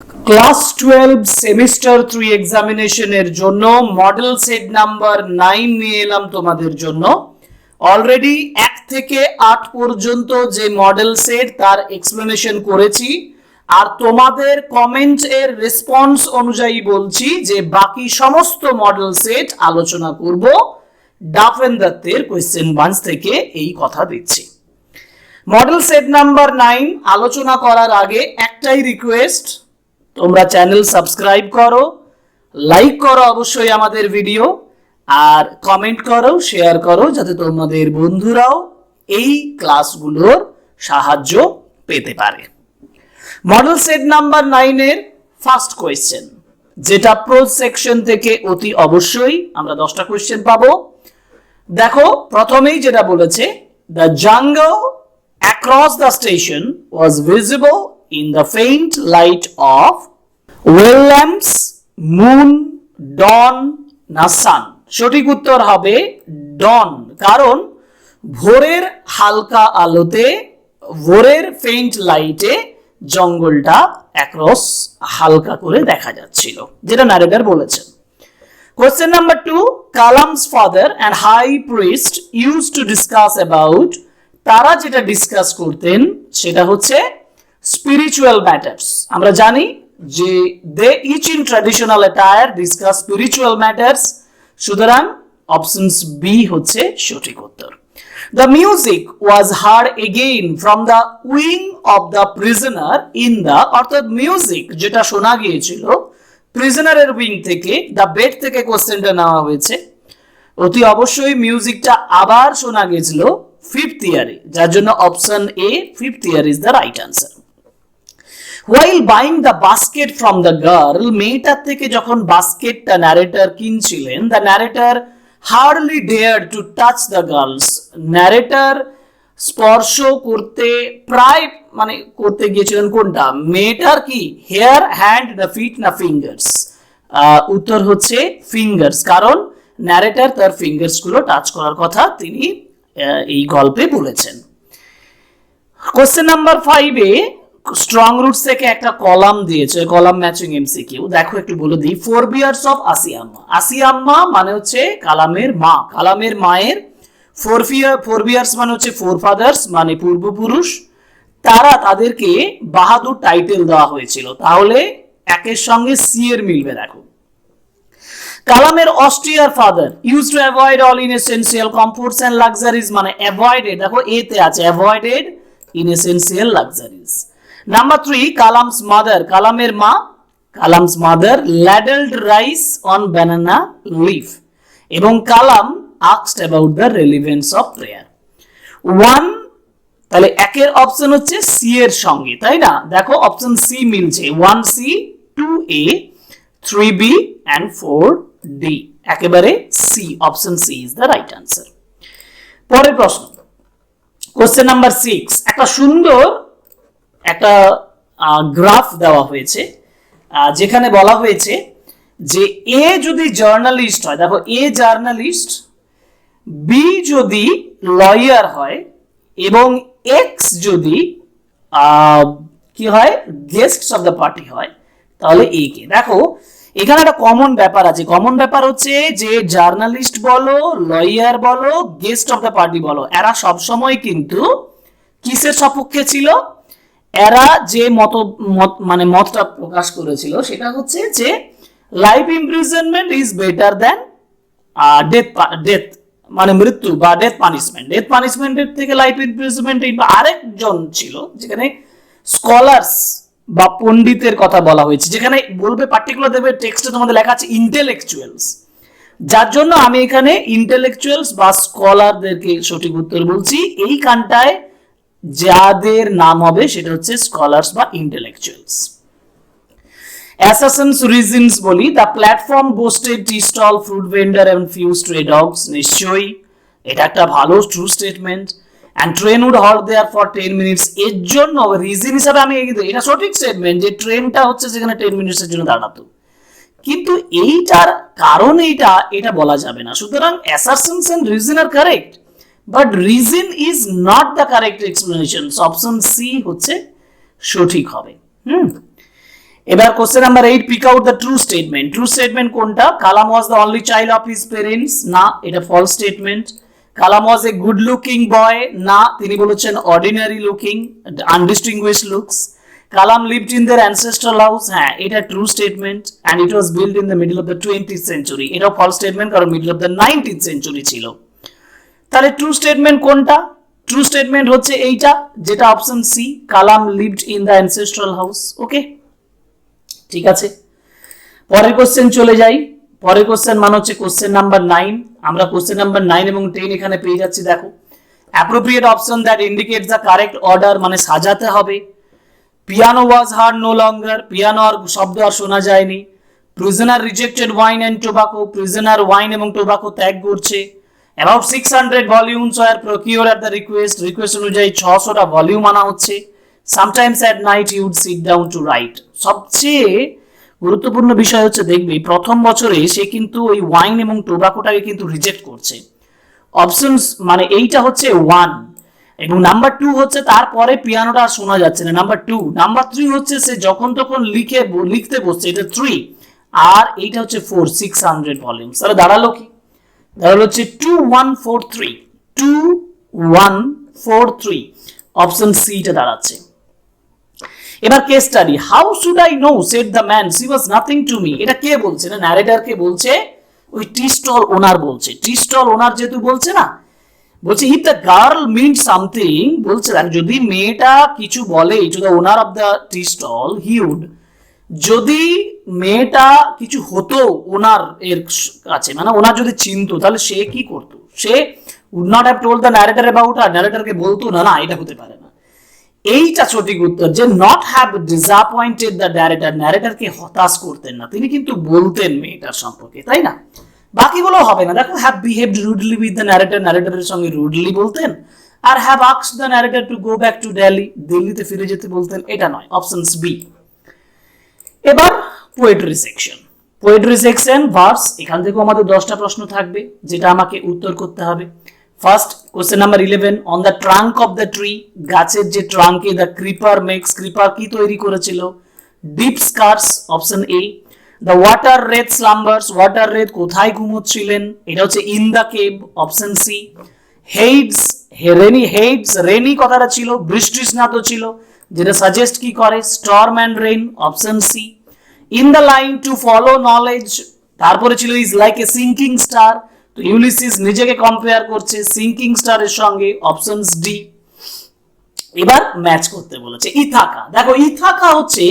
Class 12 semester 3 এক্সামিনেশনের জন্য model set number 9 নিয়ে এলাম তোমাদের জন্য। অলরেডি 1 থেকে 8 পর্যন্ত যে মডেল সেট তার এক্সপ্লেনেশন করেছি, আর তোমাদের কমেন্ট এর রেসপন্স অনুযায়ী বলছি যে বাকি সমস্ত মডেল সেট আলোচনা করব। ডাফেন দত্তের কোয়েশ্চেন বাঞ্চ থেকে এই কথা দিচ্ছি। মডেল সেট নাম্বার 9 আলোচনা করার আগে একটাই রিকোয়েস্ট, তোমরা চ্যানেল সাবস্ক্রাইব করো, লাইক করো অবশ্যই আমাদের ভিডিও, আর কমেন্ট করো, শেয়ার করো, যাতে তোমাদের বন্ধুরাও এই ক্লাসগুলোর সাহায্য পেতে পারে। মডেল সেট নাম্বার 9 এর ফার্স্ট কোয়েশ্চেন, যেটা প্রোজ সেকশন থেকে অতি অবশ্যই আমরা 10টা কোয়েশ্চেন পাবো। দেখো প্রথমেই যেটা বলেছে, the jungle across the station was visible in the faint light of well lamps, moon, dawn না sun। সঠিক উত্তর হবে dawn, কারণ ভোরের হালকা আলোতে, ভোরের ফেইন্ট লাইটে জঙ্গলটা অ্যাক্রস হালকা করে দেখা যাচ্ছিল, যেটা ন্যারেটর বলেছেন। Question number 2, Kalam's father and high priest used to discuss about, তারা যেটা ডিসকাস করতেন সেটা হচ্ছে স্পিরিচুয়াল ম্যাটার্স। আমরা জানি যে they each in traditional attire discuss spiritual matters, সুতরাং অপশনস বি হচ্ছে সঠিক উত্তর। The music was heard again from the wing of the prisoner in the, অর্থাৎ মিউজিক যেটা শোনা গিয়েছিল প্রিজনারের উইং থেকে, দ্য বেড থেকে কোশ্চেনটা নেওয়া হয়েছে। অতি অবশ্যই মিউজিকটা আবার শোনা গিয়েছিল ফিফথ ইয়ারে, যার জন্য option A fifth year is the right answer. While buying the basket from the girl, মেয়েটার থেকে যখন বাস্কেটটা ন্যারেটর কিনছিলেন, the narrator hardly dared to touch the girls, narrator স্পর্শ করতে প্রায় করতে গিয়েছিলেন কোনটা, মেয়েটার কি হেয়ার, হ্যান্ড না ফিট না ফিঙ্গার্স? উত্তর হচ্ছে ফিঙ্গার্স, কারণ ন্যারেটর তার ফিঙ্গার্স গুলো টাচ করার কথা তিনি এই গল্পে বলেছেন। Question number 5 a strong roots থেকে একটা কলাম দিয়েছে, কলাম ম্যাচিং এমসিকিউ। দেখো একটু বলে দিই, ফোরবিয়ার্স অফ আসিয়াম্মা। আসিয়াম্মা মানে হচ্ছে কালামের মা, কালামের মায়ের ফোরবিয়ার্স মানে হচ্ছে ফোরফাদার্স মানে পূর্বপুরুষ। তারা তাদেরকে বাহাদুর টাইটেল দেওয়া হয়েছিল, তাহলে একের সঙ্গে সি এর মিলবে। দেখো কালামের অস্ট্রিয়ার father used to avoid all inessential comforts and luxuries, মানে অ্যাভয়েডেড, দেখো এতে আছে avoided inessential luxuries. Number 3, Kalam's mother, কালামের মা, Kalam's mother ladled rice on banana leaf, এবং Kalam asked about the relevance of prayer. 1, তাহলে একের অপশন হচ্ছে সি এর সঙ্গে, তাই না? দেখো অপশন সি মিলছে, 1C, 2A, 3B and 4D, একেবারে C, option C is the right answer. পরের প্রশ্ন, কোশ্চেন নাম্বার 6, একটা সুন্দর একটা গ্রাফ দেওয়া হয়েছে, যেখানে বলা হয়েছে যে এ যদি জার্নালিস্ট হয়, দেখো এ জার্নালিস্ট, বি যদি লয়ার হয়, এবং এক্স যদি কি হয়, গেস্টস অফ দ্য পার্টি হয়, তাহলে এ কে। দেখো এখানে একটা কমন ব্যাপার আছে, কমন ব্যাপার হচ্ছে যে জার্নালিস্ট বলো, লয়ার বলো, গেস্ট অফ দ্য পার্টি বলো, এরা সবসময় কিন্তু কিসের সপক্ষে ছিল? এরা যে মতটা প্রকাশ করেছিল সেটা হচ্ছে যে life imprisonment is better than death, মানে মৃত্যু বা ডেথ পানিশমেন্ট। ডেথ পানিশমেন্টের থেকে লাইফ ইমপ্রিজনমেন্ট। আরেকজন ছিল যেখানে স্কলার্স বা পণ্ডিতের কথা বলা হয়েছে, যেখানে বলবে পার্টিকুলার দেবে টেক্সটে তোমাদের লেখা আছে ইন্টেলেকচুয়ালস, যার জন্য আমি এখানে ইন্টেলেকচুয়ালস বা স্কলারদেরকে সঠিক উত্তর বলছি। এই কানটায় যাদের নাম হবে সেটা হচ্ছে স্কলার্স বা ইন্টেলেকচুয়ালস। অ্যাসাসিনস রিজনস বলি, the platform boasted tea stall, fruit vendor and few stray dogs, নিশ্চয়ই এটা একটা ভালো true statement. And train would halt there for 10 minutes, এর জন্য রিজন হিসাবে আমি এটা সঠিক স্টেটমেন্ট যে ট্রেনটা হচ্ছে যেখানে 10 মিনিটসের জন্য দাঁড়াতো, কিন্তু এইটার কারণ এটা বলা যাবে না। সুতরাং অ্যাসাসিনস এন্ড রিজন আর correct, but reason is not the correct explanation. Option C হচ্ছে সঠিক হবে। এবার question number 8, pick out the true statement. True statement কোনটা? Kalam was the only child of his parents, না, এটা false statement. Kalam was a good looking boy, না, তিনি বলেছেন ordinary looking, undistinguished looks. Kalam lived in their ancestral house, হ্যাঁ, এটা true statement, and it was build in the middle of the 20th century, এটাও false statement, কারণ middle of the 19th century ছিল। তাহলে true statement কোনটা? True statement হচ্ছে এইটা, যেটা option C, Kalam lived in the ancestral house. Okay, ঠিক আছে, পরের কোশ্চেন চলে যাই। পরের কোশ্চেন মানে হচ্ছে কোশ্চেন নাম্বার 9। আমরা কোশ্চেন নাম্বার 9 এবং 10 এখানে পেয়ে যাচ্ছি। দেখো, appropriate option that indicates the correct order, মানে সাজাতে হবে। Piano was heard no longer, piano আর শব্দ আর শোনা যায়নি। Prisoner rejected wine and tobacco, prisoner wine এবং টোবাকো ত্যাগ করছে। About 600 volumes were procure at the request অনুযায়ী 600টা ভলিউম আনা হচ্ছে। Sometimes at night you would sit down to write. সবচেয়ে গুরুত্বপূর্ণ বিষয় হচ্ছে, দেখবি প্রথম বছরে সে কিন্তু ওই ওয়াইন এবং টোবাকোটাকে কিন্তু রিজেক্ট করছে। অপশনস মানে এইটা হচ্ছে 1, এবং নাম্বার 2 হচ্ছে তারপরে পিয়ানোটা শোনা যাচ্ছে না, নাম্বার 2। নাম্বার 3 হচ্ছে সে যখন তখন লিখতে বসছে, এটা 3, আর এইটা হচ্ছে 4, 600 ভলিউমস। তাহলে দাঁড়ালো কি? দাঁড়ালো হচ্ছে 2143, 2143, অপশন সি টা দাঁড়াচ্ছে। এবার case study, how should I know said the man see was nothing to me. এটা কে বলছে? না, ন্যারেটর কে বলছে, ওই টি স্টল ওনার বলছে। টি স্টল ওনার যেহেতু বলছে না, বলছে if the girl mean something, বলছে যদি মেয়েটা কিছু বলে to the owner of the tea stall, he would, যদি মেয়েটা কিছু হতো ওনার এর কাছে, মানে ওনার যদি চিনতো, তাহলে সে কি করতো? সে would not have told the narrator about her, ন্যারেটরকে বলতো না, না এটা হতে পারে না। এইটা সঠিক উত্তর, যে not have disappointed the narrator, ন্যারেটরকে হতাশ করতেন না, তিনি কিন্তু বলতেন মেয়েটার সম্পর্কে, তাই না? বাকিগুলো হবে না। দেখো, have behaved rudely with the narrator, ন্যারেটরের সঙ্গে রুডলি বলতেন। আর have asked the narrator to go back to Delhi, দিল্লিতে ফিরে যেতে বলতেন, এটা নয়, অপশনস বি। এবার poetry section. Poetry section verse, এখান থেকেও আমাদের 10টা প্রশ্ন থাকবে, যেটা আমাকে উত্তর করতে হবে। First question number 11, on the trunk of the tree, গাছের যে ট্রাঙ্কে দ্য ক্রিপার মেক্স, ক্রিপার কি তৈরি করেছিল? Deep scars, option A. The water rat slumbers, water rat কোথায় ঘুমোচ্ছিলেন? এটা হচ্ছে in the cave, option C. হেইডস, রেনি কথাটা ছিল বৃষ্টি স্নাত ছিল, যেটা সাজেস্ট কি করে? Storm and rain, option C. In the line to follow knowledge, তারপরে ছিল is like A sinking star, তো ইউলিসিস নিজেকে কম্পেয়ার করছে সিঙ্কিং স্টারের সঙ্গে, অপশনস ডি। এবার ম্যাচ করতে বলেছে। ইথাকা, দেখো ইথাকা হচ্ছে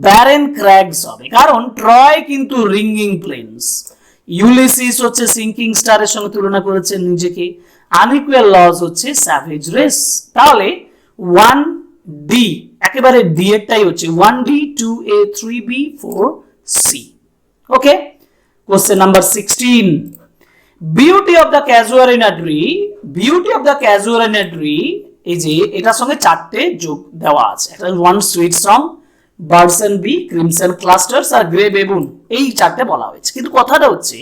ব্যারেন ক্র্যাগস হবে, কারণ ট্রয় কিন্তু রিঙ্গিং প্লেন্স, ইউলিসিস হচ্ছে সিঙ্কিং স্টারের সঙ্গে তুলনা করেছে নিজেকে, আনইকুয়াল লস হচ্ছে স্যাভেজ রেস। তাহলে 1D, একেবারে ডি এরটাই হচ্ছে 1D, 2A, 3B, 4C। Okay, question number 16, beauty of the casuarina tree, beauty of the casuarina tree, এই যে এটার সঙ্গে 4টে যোগ দেওয়া আছে। একটা one sweet song, birds and B, crimson clusters আর গ্রে বেবুন, এই 4টে বলা হয়েছে। কিন্তু কথাটা হচ্ছে,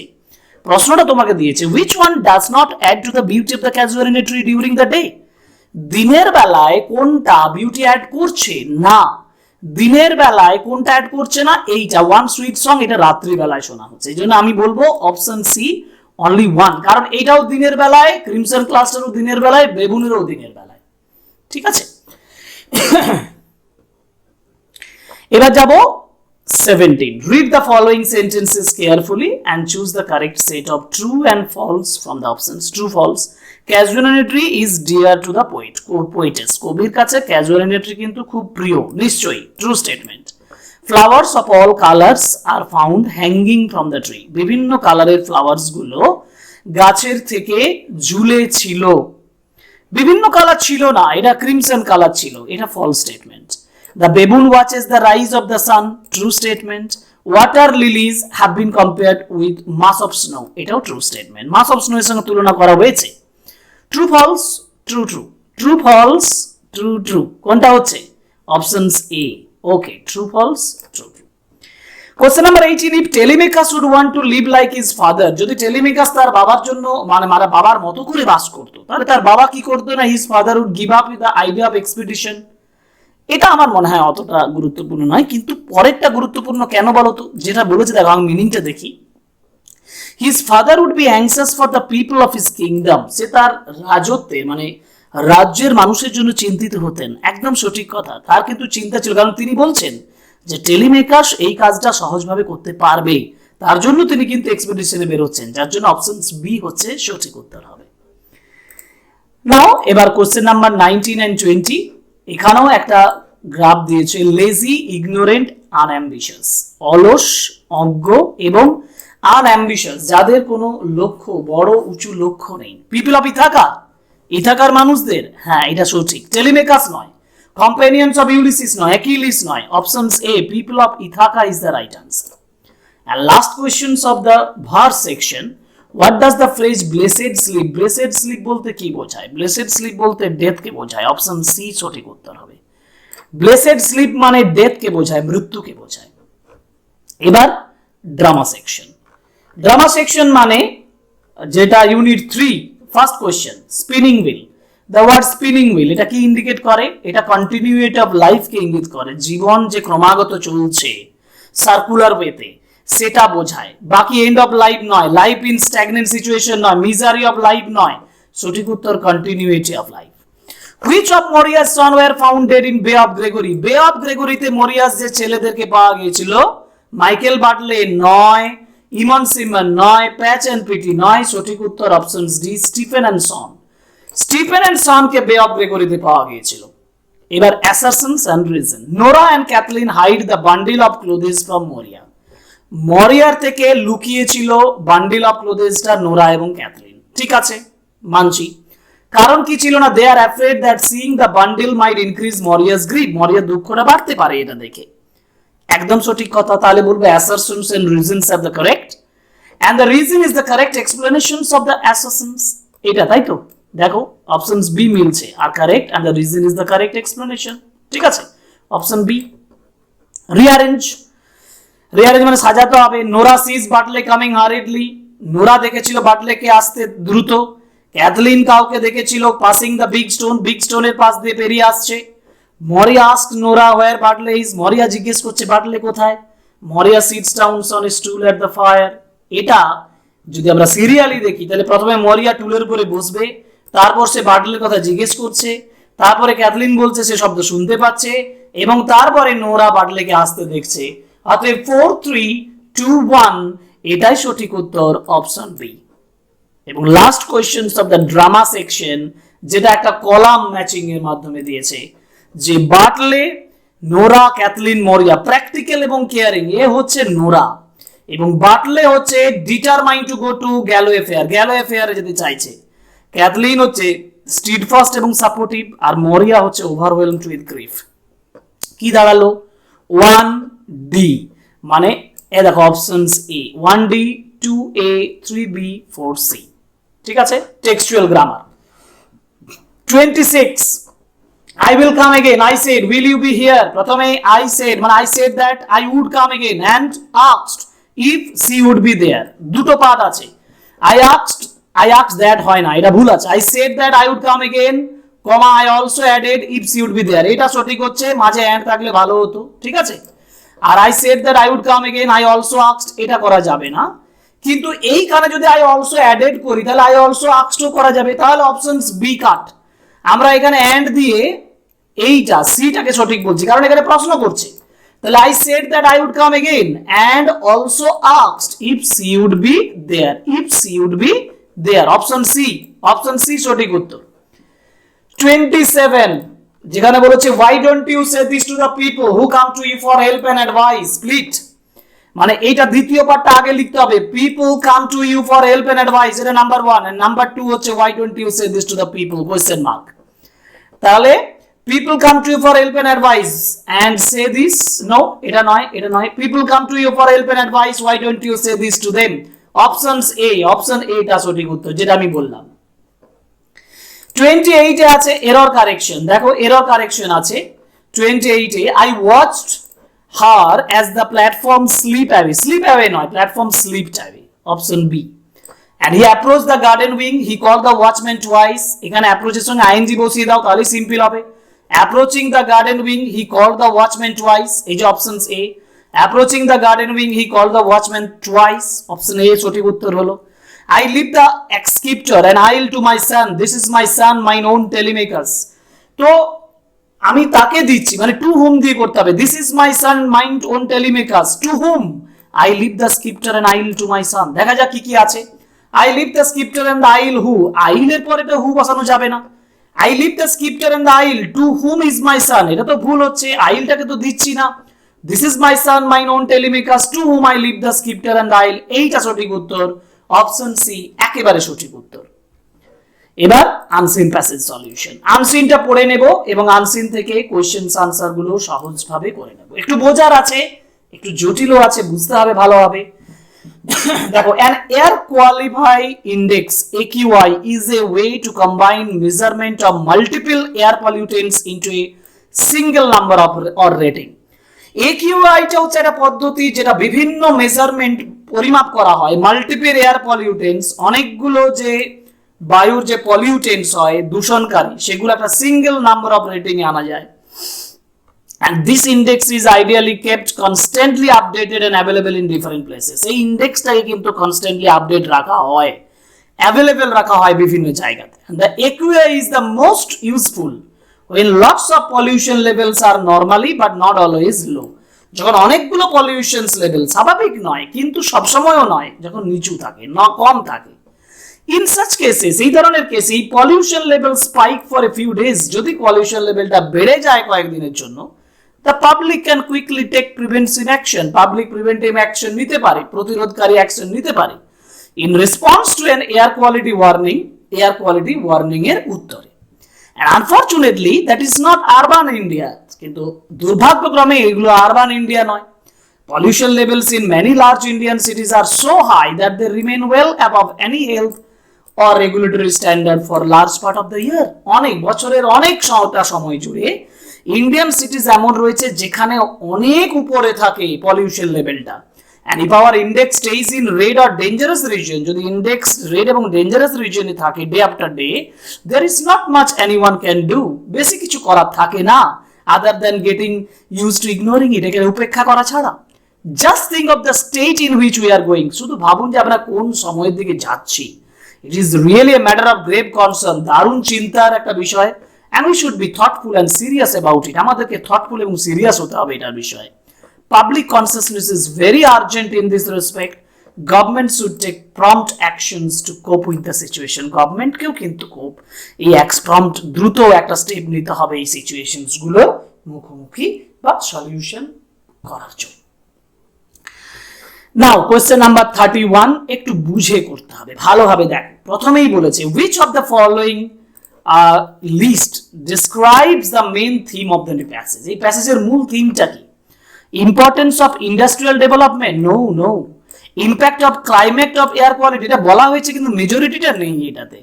প্রশ্নটা তোমাকে দিয়েছে which one does not add to the beauty of the casuarina tree during the day, দিনের বেলায় কোনটা বিউটি অ্যাড করছে না, দিনের বেলায় কোনটা অ্যাড করছে না? এইটা ওয়ান সুইট সং, এটা রাত্রি বেলায় শোনা হচ্ছে, এই জন্য আমি বলবো অপশন সি অনলি 1, কারণ এটাও দিনের বেলায়, ক্রিমসন ক্লাস্টারও দিনের বেলায়, বেবুনেরও দিনের বেলায়। ঠিক আছে, এবার যাব 17, read the following sentences carefully and choose the correct set of true and false from the options. True, false. Casuarina tree is dear to the poet, poetess, কবির কাছে casuarina tree কিন্তু খুব প্রিয়, নিশ্চয়ই। True statement. Flowers of all colors are found hanging from the tree, বিভিন্ন কালারের flowers গুলো গাছের থেকে ঝুলে ছিল, বিভিন্ন কালার ছিল না, এটা ক্রিমসন কালার ছিল, এটা false statement. The baboon watches the rise of the sun, true statement. Water lilies have been compared with mass of snow, এটাও true statement, mass of snow এর সঙ্গে তুলনা করা হয়েছে। True, false, true, true, true, false, true, true, কোনটা হচ্ছে? Options A. Okay, true, false, true, true. Question number 18, if Telemachus would want to live like his father, যদি Telemachus তার বাবার জন্য মানে বাবার মতো করে বাস করতো, তাহলে তার বাবা কি করতো না? His father would give up with the idea of expedition. এটা আমার মনে হয় অতটা গুরুত্বপূর্ণ নয়, কিন্তু পরেরটা গুরুত্বপূর্ণ কেন বলো তো? যেটা বলেছে দেখো, আমি মিনিংটা দেখি। His father would be anxious for the people of his kingdom, সে তার রাজত্বে মানে রাজ্যের মানুষের জন্য চিন্তিত হতেন। একদম সঠিক কথা, তার কিন্তু চিন্তা ছিল, কারণ তিনি বলছেন যে টেলিমেকার্স এই কাজটা সহজভাবে করতে পারবে, তার জন্য তিনি কিন্তু এক্সপেডিশনে বেরোচ্ছেন, যার জন্য অপশন বি হচ্ছে সঠিক উত্তর হবে। নাও এবার কোশ্চেন নাম্বার 19 and 20, এখানেও একটা গ্রাফ দিয়েছে, লেজি, ইগনোরেন্ট, আনঅ্যাম্বিশাস, অলস, অজ্ঞ এবং আনঅ্যাম্বিশাস, যাদের কোনো লক্ষ্য, বড় উঁচু লক্ষ্য নেই। পিপল অফ ইথাকা, ইথাকার মানুষদের, হ্যাঁ এটা সঠিক। টেলিমেকাস নয়, কম্পেনিয়ন্স অফ ইউলিসিস নয়, অ্যাকিলিস নয়, options A people of Ithaca is the right answer. And last questions of the verse section, what does the phrase blessed sleep, blessed sleep বলতে কি বোঝায়? blessed sleep বলতে death কে বোঝায়, option C সঠিক উত্তর হবে। blessed sleep মানে death কে বোঝায়, মৃত্যুকে বোঝায়। এবার ড্রামা সেকশন, ড্রামা সেকশন মানে যেটা unit 3 first question, spinning wheel. The word spinning wheel এটা কি ইন্ডিকেট করে? এটা কন্টিনিউইটি অফ লাইফ কে ইঙ্গিত করে, জীবন যে ক্রমাগত চলছে সার্কুলার ওয়েতে সেটা বোঝায়। বাকি এন্ড অফ লাইফ নয়, লাইফ ইন স্ট্যাগনেন্ট সিচুয়েশন নয়, মিজারি অফ লাইফ নয়, সঠিক উত্তর continuity of life. Which of Maurya's son were founded in Bay of Gregory, Bay of গ্রেগরিতে মরিয়াস যে ছেলেদেরকে পাওয়া গিয়েছিল, মাইকেল বাটলে নয়, ইমন সিমন নয়, প্যাচ এন্ড পিটি নয়, সঠিক উত্তর option D Stephen and son. Stephen and সনকে বে অফ গ্রেগরিতে পাওয়া গিয়েছিল। এবার assertions and reason, Nora and Kathleen hide the bundle of clothes from Maurya, মরিয়ার থেকে লুকিয়েছিল বান্ডিল অফ ক্লোথেসটা নোরা এবং ক্যাথলিন, ঠিক আছে মানছি। কারণ কি ছিল না? They are afraid that seeing the bundle might increase Maurya's grief, মরিয়ার দুঃখটা বাড়তে পারে এটা দেখে, একদম সঠিক কথা। তাহলে বলবো assertions and reasons are the correct and the reason is the correct explanations of the assertions, এটা তাই তো? দেখো অপশনস বি মিলছে আর correct, and the reason is the correct explanation, ঠিক আছে অপশন বি। রিঅ্যারেঞ্জ, রিঅ্যারেঞ্জ মানে সাজাতে হবে। Nora sees Bartley coming hurriedly, Nora দেখেছিল বাটলেকে আসতে দ্রুত। ক্যাথলিন কাউকে দেখেছিল passing the big stone, big স্টোনের পাশ দিয়ে পেরিয়ে আসছে। Maurya asked Nora where Bartley is, Maurya জিজ্ঞেস করছে বাটলে কোথায়। Maurya sits down on a stool at the fire, এটা যদি আমরা সিরিয়ালি দেখি তাহলে প্রথমে মরিয়া টুলের উপরে বসবে, তারপর সে বাটলের কথা জিজ্ঞেস করছে, তারপরে ক্যাথলিন বলছে সে শব্দ শুনতে পাচ্ছে, এবং তারপরে নোরা বাটলেকে আসতে দেখছে। অতএব 4 3 2 1 এটাই সঠিক উত্তর অপশন বি। এবং last questions of the drama section, যেটা একটা কলাম ম্যাচিং এর মাধ্যমে দিয়েছে, যে Bartley, Nora, Kathleen, Maurya, practical এবং কেয়ারিং এ হচ্ছে নোরা, এবং বাটলে হচ্ছে determined to go to Galway fair, Galway ফেয়ারে যেতে চাইছে। ক্যাথলিন হচ্ছে স্টিডফাস্ট এবং সাপোর্টিভ, আর মরিয়া হচ্ছে ওভারওয়েলমড উইথ গ্রিফ। কি দাঁড়ালো? 1D, মানে এ দেখো অপশনস এ 1D 2A 3B 4C, ঠিক আছে textual grammar. 26, I will come again, I said, will you be here? প্রথমে I said মানে I said that I would come again and asked if she would be there, দুটো part আছে। I asked that হয় না, এটা ভুল আছে। I said that I would come again, comma I also added if she would be there, এটা সঠিক হচ্ছে, মাঝে and থাকলে ভালো হতো, ঠিক আছে। আর I said that I would come again, I also asked, এটা করা যাবে না। কিন্তু এইখানে যদি I also added করি তাহলে I also asked করা যাবে, তাহলে অপশনস বি কাট। আমরা এখানে and দিয়ে এইটা সিটাকে সঠিক বলছি, কারণ এখানে প্রশ্ন করছে। তাহলে I said that I would come again and also asked if she would be there, if she would be there, option C সঠিক উত্তর। 27, যেখানে বলেছে why don't you say this to the people who come to you for help and advice, split, মানে এইটা দ্বিতীয় পার্টটা আগে লিখতে হবে, people come to you for help and advice, এটা নাম্বার 1, and নাম্বার 2 হচ্ছে why don't you say this to the people, question mark। তাহলে people come to you for help and advice and say this, no এটা নয়, এটা নয়, people come to you for help and advice, why don't you say this to them, options A, option A টা সঠিক উত্তর, যেটা আমি বললাম। 28 এ আছে এরর কারেকশন, দেখো এরর কারেকশন আছে 28 এ, I watched her as the platform slip away নয়, platform slipped away, option B. and he approached the garden wing, he called the watchman twice, এখানে অ্যাপ্রোচের সঙ্গে আইএনজি বসিয়ে দাও তাহলে সিম্পল হবে। Approaching the garden wing he called the watchman twice, এই যে options A. Approaching the garden wing he called the watchman twice, option A সঠিক উত্তর হলো। I leave the scepter and I'll to my son, this is my son, mine own telemachus। তো আমি তাকে দিচ্ছি, মানে টু হুম দিয়ে করতে হবে, this is my son mine own Telemachus, to whom I leave the sceptre and isle to my son. দেখা যাক কি কি আছে। I leave the sceptre and the isle who, আইলের পরে তো হু বসানো যাবে না। I leave the sceptre and the isle to whom is my son, এটা তো ভুল হচ্ছে, আইলটাকে তো দিচ্ছি না। This is my son mine own Telemachus to whom I leave the sceptre and the isle, এইটা সঠিক উত্তর, অপশন সি একেবারে সঠিক উত্তর। এবার আনসিন প্যাসেজ সলিউশন, আনসিনটা পড়ে নেব এবং আনসিন থেকে কোশ্চেন্স আনসার গুলো সহজভাবে করে নেব। একটু বোঝার আছে, একটু জটিলও আছে, বুঝতে হবে ভালোভাবে। দেখো, an air quality index AQI is a way to combine measurement of multiple air pollutants into a single number of or rating। AQI টা হচ্ছে একটা পদ্ধতি যেটা বিভিন্ন মেজারমেন্ট পরিমাপ করা হয়, মাল্টিপল এয়ার পলিউটেন্টস, অনেকগুলো যে বায়ুর যে পলিউটেন্টস হয় দূষণকারী, সেগুলো একটা সিঙ্গেল নাম্বার অফ রেটিং এ আনা যায়। and this index is ideally kept constantly updated and available in different places। এই ইন্ডেক্সটাকে কিন্তু কনস্ট্যান্টলি আপডেট রাখা হয়, অ্যাভেলেবল রাখা হয় বিভিন্ন জায়গাতে। and the AQI is the most useful when lots of pollution levels are normally but not always low। যখন অনেকগুলো পলিউশনস লেভেল স্বাভাবিক নয় কিন্তু সবসময়ও নয়, যখন নিচু থাকে না কম থাকে। ইন সাচ কেসেস, এই ধরনের কেসে pollution level spike for a few days, যদি পলিউশন লেভেলটা বেড়ে যায় কয়েকদিনের জন্য, the public can quickly take preventive action, public preventive action নিতে পারে, প্রতিরোধকারী অ্যাকশন নিতে পারে in response to an air quality warning এর উত্তরে। and unfortunately that is not urban India, কিন্তু দুর্ভাগ্যক্রমে এগুলো আরবান ইন্ডিয়া নয়। pollution levels in many large Indian cities are so high that they remain well above any health or regulatory standard for large part of the year। অনেক বছরের অনেক সময় জুড়ে Indian সিটিজ এমন রয়েছে যেখানে অনেক উপরে থাকে পলিউশন লেভেলটা। and if our index stays in red or dangerous region, যদি ইন্ডেক্স রেড এবং ডেঞ্জারাস রিজনে থাকে day after day, there is not much anyone can do, বেশি কিছু করার থাকে না other than getting used to ignoring it, একে উপেক্ষা করা ছাড়া। just think of the state in which we are going, শুধু ভাবুন যে আমরা কোন সময়ের দিকে যাচ্ছি। it is really a matter of grave concern, দারুণ চিন্তার একটা বিষয়। and we should be thoughtful and serious about it, আমাদেরকে thoughtful এবং সিরিয়াস হতে হবে এটার বিষয়ে। public consciousness is very urgent in this respect, government should take prompt actions to cope with the situation। government কেও কিন্তু খুব এই prompt দ্রুত একটা স্টেপ নিতে হবে এই সিচুয়েশনস গুলো মুখোমুখি বা সলিউশন করার জন্য। নাও কোশ্চেন নাম্বার 31, একটু বুঝে করতে হবে ভালোভাবে। দেখো, প্রথমেই বলেছে which of the following list describes the main theme of the passage। এই প্যাসেজের মূল থিমটা কি? Importance of industrial development, no. Impact of climate of air quality, এটা বলা হয়েছে কিন্তু মেজরিটিটা নেই এটাতে।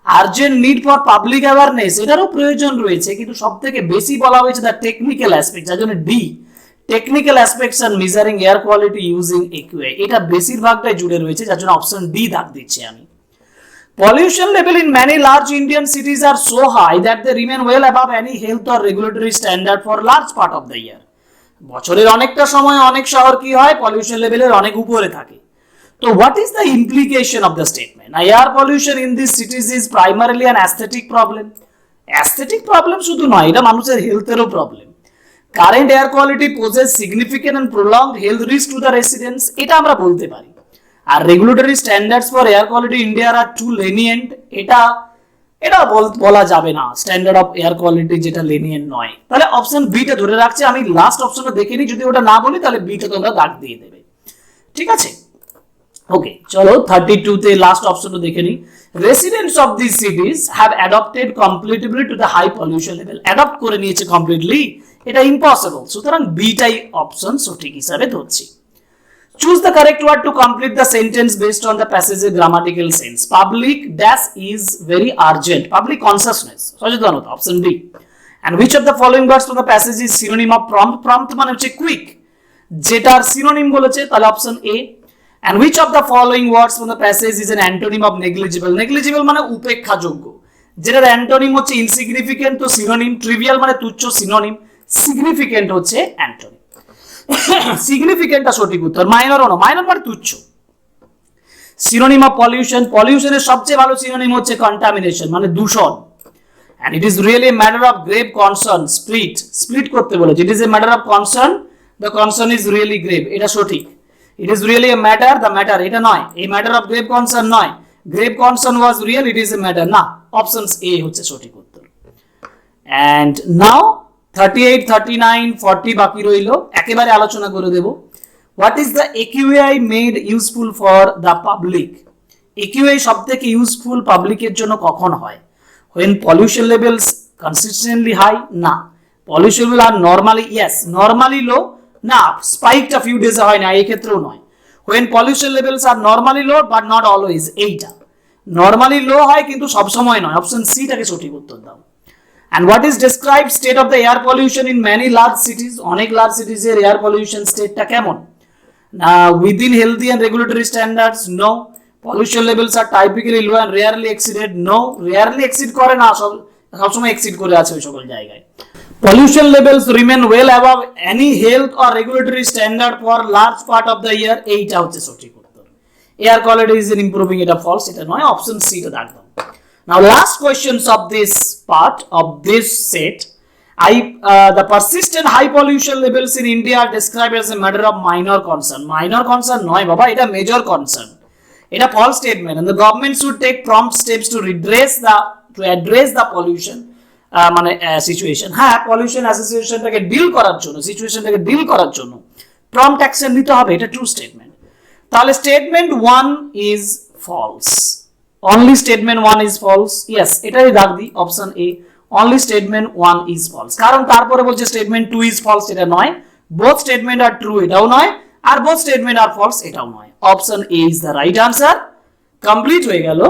Urgent need for public awareness, এটারও প্রয়োজন রয়েছে কিন্তু সব থেকে বেশি বলা হয়েছে দ্য টেকনিক্যাল অ্যাসপেক্ট, যার জন্য D, technical aspects and measuring air quality using AQI, এটা বেশিরভাগটাই জুড়ে রয়েছে, যার জন্য অপশন ডি দাগ দিচ্ছি আমি। pollution level in many large Indian cities are so high that they remain well above any health or regulatory standard for large part of the year। বছরের অনেকটা সময় অনেক শহর কি হয় পলিউশন লেভেলের অনেক উপরে থাকে। তো what is the implication of the statement? Air pollution in these cities is primarily an aesthetic problem। aesthetic problem শুধু নয়, এটা মানুষের হেলথেরও problem. current air quality poses significant and prolonged health risk to the residents, এটা আমরা বলতে পারি। আর regulatory standards for air quality ইন্ডিয়ার আর টু লেনিয়েন্ট, এটা বলা যাবে না স্ট্যান্ডার্ড অফ এয়ার কোয়ালিটি যেটা লেনিয়েন্ট নয়। তাহলে অপশন বিটা ধরে রাখছি আমি, লাস্ট অপশনটা দেখে নিই, যদি ওটা না বলি তাহলে বিটা তোমরা দাগ দিয়ে দেবে, ঠিক আছে? ওকে, চলো 32 তে লাস্ট অপশনটা দেখে নিই। Residents of this cities have adopted completely to the high pollution level, adopt করে নিয়েছে কমপ্লিটলি, এটা ইম্পসিবল, সুতরাং বিটাই অপশন সঠিক হিসাবে ধরছি। Choose the correct word to complete the sentence based on the passage's grammatical sense। Public dash is very urgent, public consciousness, সচেতনতা, option B। and which of the following words from the passage is synonym of prompt? prompt মানে হচ্ছে quick, যেটার synonym বলেছে, তাহলে option A। and which of the following words from the passage is an antonym of negligible? negligible মানে উপেক্ষাযোগ্য, যেটার antonym হচ্ছে insignificant, তো synonym, trivial মানে তুচ্ছ সিনোনিম, সিগনিফিকেন্ট হচ্ছে অ্যান্টোনিম। সিগনিফিকেন্টটা সঠিক উত্তর, মাইনরও না, মাইনর মানে তুচ্ছ। সিনোনিম অফ পলিউশন, পলিউশনের সবচেয়ে ভালো সিনোনিম হচ্ছে কন্টামিনেশন মানে দূষণ। And it is really a matter of grave concern, split করতে বলেছে, it is a matter of concern, the concern is really grave, এটা সঠিক। It is really a matter, the matter এটা নয়, a matter of grave concern নয়, grave concern was real, it is a matter না, options A হচ্ছে সঠিক উত্তর। And now 38, 39, 40 বাকি রইল, একেবারে আলোচনা করে দেব। What is the AQAI made useful for the public? AQAI সবথেকে ইউজফুল পাবলিকের জন্য কখন হয়? When pollution levels consistently high? না। Pollution level are normally, yes, normally low? না, spiked a few days হয় না, এই ক্ষেত্রেও নয়। When pollution levels are normally low but not always, এইটা normally low হয় কিন্তু সব সময় নয়, অপশন সি টাকে সঠিক উত্তর দাও। And what is described state of the air pollution in many large cities? অনেক large cities এর air pollution state-টা কেমন? Within healthy and regulatory standards? No. Pollution levels are typically low and rarely exceeded? No. Rarely exceed করে না, সবসময় exceed করে আছে ওই সকল জায়গায়। Pollution levels remain well above any health or regulatory standard for large part of the year, এইটা হচ্ছে সঠিক উত্তর। Air quality is improving, এটা false, এটা নয়, অপশন সি টা একদম। Now last questions of this part of this set. The persistent high pollution levels in India are described as a matter of minor concern. Minor concern নয় বাবা, এটা major concern. এটা false statement, and the government should take prompt steps to address the pollution মানে situation. হ্যাঁ, pollution associationটাকে deal করার জন্য, সিচুয়েশনটাকে deal করার জন্য prompt action নিতে হবে, এটা true statement। তাহলে statement 1 is false. Only statement 1 is false. Yes, এটাই দাগ দিই, option A, only statement 1 is false, কারণ তারপরে বলছে statement 2 is false, এটা নয়, both statement are true, এটাও নয়, আর both statement are false, এটাও নয়, option A is the right answer। Complete হয়ে গেল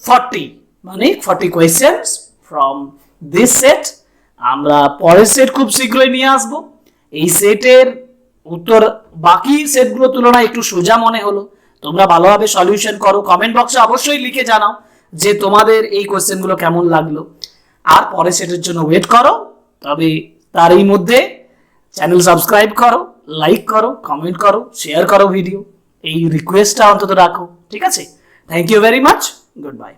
40 মানে 40 questions from this set। আমরা পরের সেট খুব শীঘ্রই নিয়ে আসব। এই সেটের উত্তর বাকি সেটগুলোর তুলনায় একটু সোজা মনে হলো, তোমরা ভালোভাবে সলিউশন করো, কমেন্ট বক্সে অবশ্যই লিখে জানাও যে তোমাদের এই কোশ্চেনগুলো কেমন লাগলো, আর পরের সেটের জন্য ওয়েট করো। তবে তারই মধ্যে চ্যানেল সাবস্ক্রাইব করো, লাইক করো, কমেন্ট করো, শেয়ার করো ভিডিও, এই রিকোয়েস্টটা অন্তত রাখো, ঠিক আছে? Thank you very much, good bye.